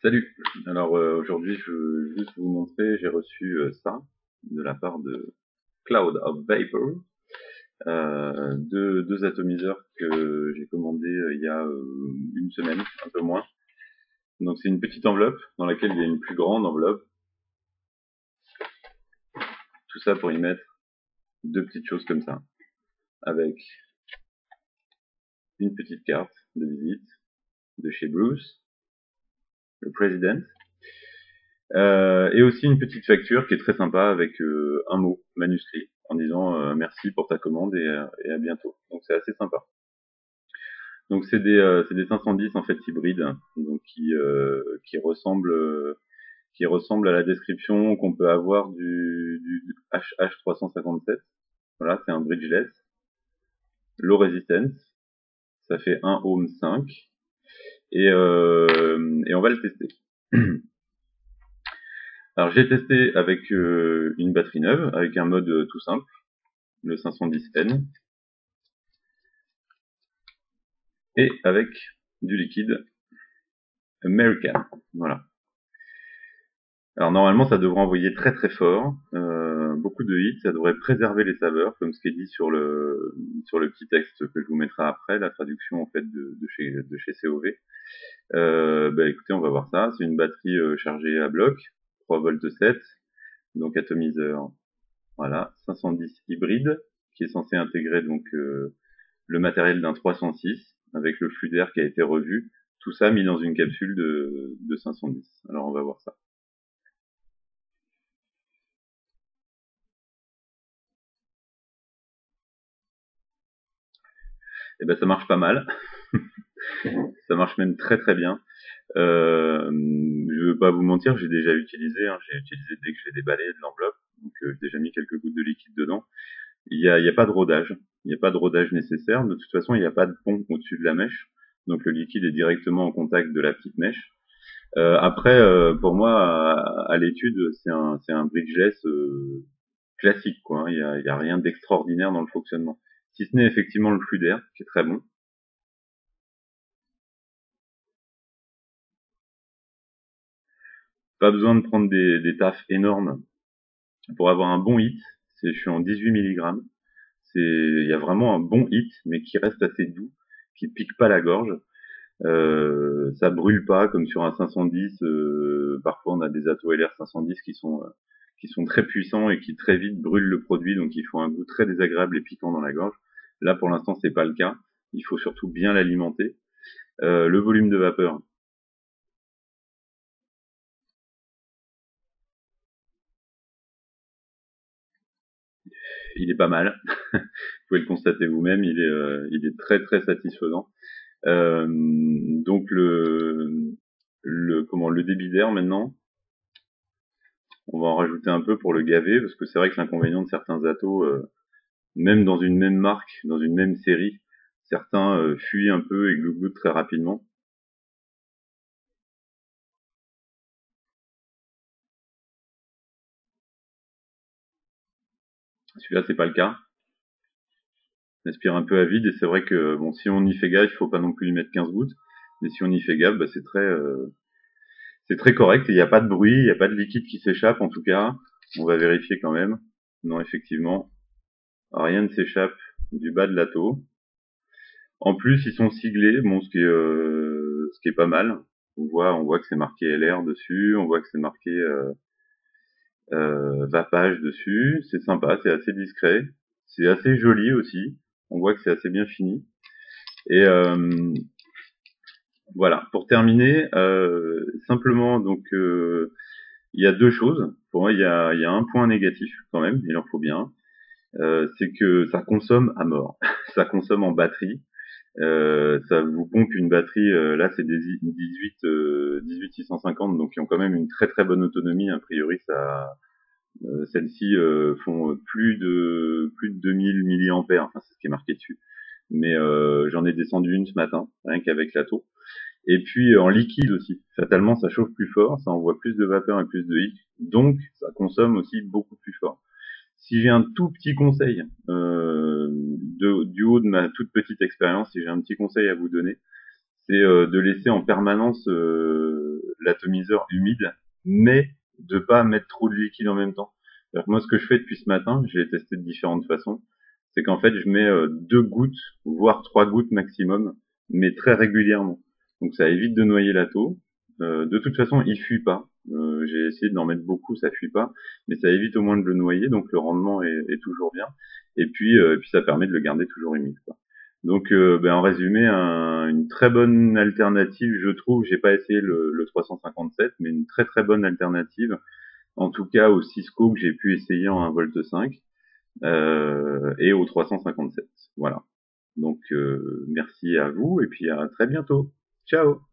Salut. Alors aujourd'hui, je veux juste vous montrer, j'ai reçu ça de la part de Cloud of Vapor, deux atomiseurs que j'ai commandés il y a une semaine, un peu moins. Donc c'est une petite enveloppe dans laquelle il y a une plus grande enveloppe. Tout ça pour y mettre deux petites choses comme ça, avec une petite carte de visite de chez Bruce, le President. Et aussi une petite facture qui est très sympa avec un mot manuscrit en disant merci pour ta commande et à bientôt. Donc c'est assez sympa. Donc c'est des 510 en fait hybrides, donc qui ressemblent à la description qu'on peut avoir du HH357. Voilà, c'est un bridgeless, low resistance, ça fait 1 ohm 5 et on va le tester. Alors j'ai testé avec une batterie neuve, avec un mode tout simple, le 510N, et avec du liquide American. Voilà. Alors normalement ça devrait envoyer très très fort, beaucoup de hits, ça devrait préserver les saveurs, comme ce qui est dit sur le petit texte que je vous mettrai après, la traduction en fait de chez COV. Écoutez, on va voir ça. C'est une batterie chargée à bloc, 3 volts 7, donc atomiseur, voilà, 510 hybride, qui est censé intégrer donc le matériel d'un 306 avec le flux d'air qui a été revu, tout ça mis dans une capsule de 510. Alors on va voir ça. Et ben ça marche pas mal, ça marche même très très bien. Je veux pas vous mentir, j'ai déjà utilisé, j'ai utilisé dès que j'ai déballé de l'enveloppe, donc j'ai déjà mis quelques gouttes de liquide dedans. Il y a pas de rodage, il n'y a pas de rodage nécessaire. De toute façon, il n'y a pas de pont au-dessus de la mèche, donc le liquide est directement en contact de la petite mèche. Après, pour moi, à l'étude, c'est un bridgeless classique, quoi. Il y a rien d'extraordinaire dans le fonctionnement, si ce n'est effectivement le flux d'air qui est très bon. Pas besoin de prendre des tafs énormes pour avoir un bon hit. Je suis en 18 mg. Il y a vraiment un bon hit, mais qui reste assez doux, qui pique pas la gorge. Ça brûle pas comme sur un 510. Parfois, on a des Atto LR 510 qui sont très puissants et qui très vite brûlent le produit, donc ils font un goût très désagréable et piquant dans la gorge. Là, pour l'instant, c'est pas le cas. Il faut surtout bien l'alimenter. Le volume de vapeur, il est pas mal. Vous pouvez le constater vous-même. Il est très très satisfaisant. Donc le débit d'air maintenant, on va en rajouter un peu pour le gaver, parce que c'est vrai que l'inconvénient de certains Atto, même dans une même marque, dans une même série, certains fuient un peu et glougoutent très rapidement. Celui-là, c'est pas le cas. Il aspire un peu à vide, et c'est vrai que bon, si on y fait gaffe, il faut pas non plus y mettre 15 gouttes, mais si on y fait gaffe, c'est très correct. Il n'y a pas de bruit, il n'y a pas de liquide qui s'échappe en tout cas. On va vérifier quand même. Non, effectivement, rien ne s'échappe du bas de l'Atto. En plus, ils sont siglés, bon, ce qui est pas mal. On voit que c'est marqué LR dessus, on voit que c'est marqué Vapage dessus. C'est sympa, c'est assez discret, c'est assez joli aussi. On voit que c'est assez bien fini. Et voilà. Pour terminer, simplement donc il y a deux choses. Pour moi, il y a un point négatif quand même. Il en faut bien. C'est que ça consomme à mort. Ça consomme en batterie. Ça vous pompe une batterie, là c'est des 18 650, donc qui ont quand même une très très bonne autonomie. A priori, celles-ci font plus de 2000 milliampères, enfin c'est ce qui est marqué dessus. Mais j'en ai descendu une ce matin, rien qu'avec l'Atto. Et puis en liquide aussi, fatalement ça chauffe plus fort, ça envoie plus de vapeur et plus de heat, donc ça consomme aussi beaucoup plus fort. Si j'ai un tout petit conseil, du haut de ma toute petite expérience, si j'ai un petit conseil à vous donner, c'est de laisser en permanence l'atomiseur humide, mais de pas mettre trop de liquide en même temps. Alors que moi, ce que je fais depuis ce matin, je l'ai testé de différentes façons, c'est qu'en fait, je mets 2 gouttes, voire 3 gouttes maximum, mais très régulièrement. Donc ça évite de noyer l'atto. De toute façon, il fuit pas. J'ai essayé d'en mettre beaucoup, ça fuit pas, mais ça évite au moins de le noyer, donc le rendement est toujours bien. Et puis ça permet de le garder toujours humide, quoi. Donc, en résumé, une très bonne alternative, je trouve. J'ai pas essayé le 357, mais une très très bonne alternative. En tout cas, au Cisco que j'ai pu essayer en 1,5 V et au 357. Voilà. Donc, merci à vous et puis à très bientôt. Ciao.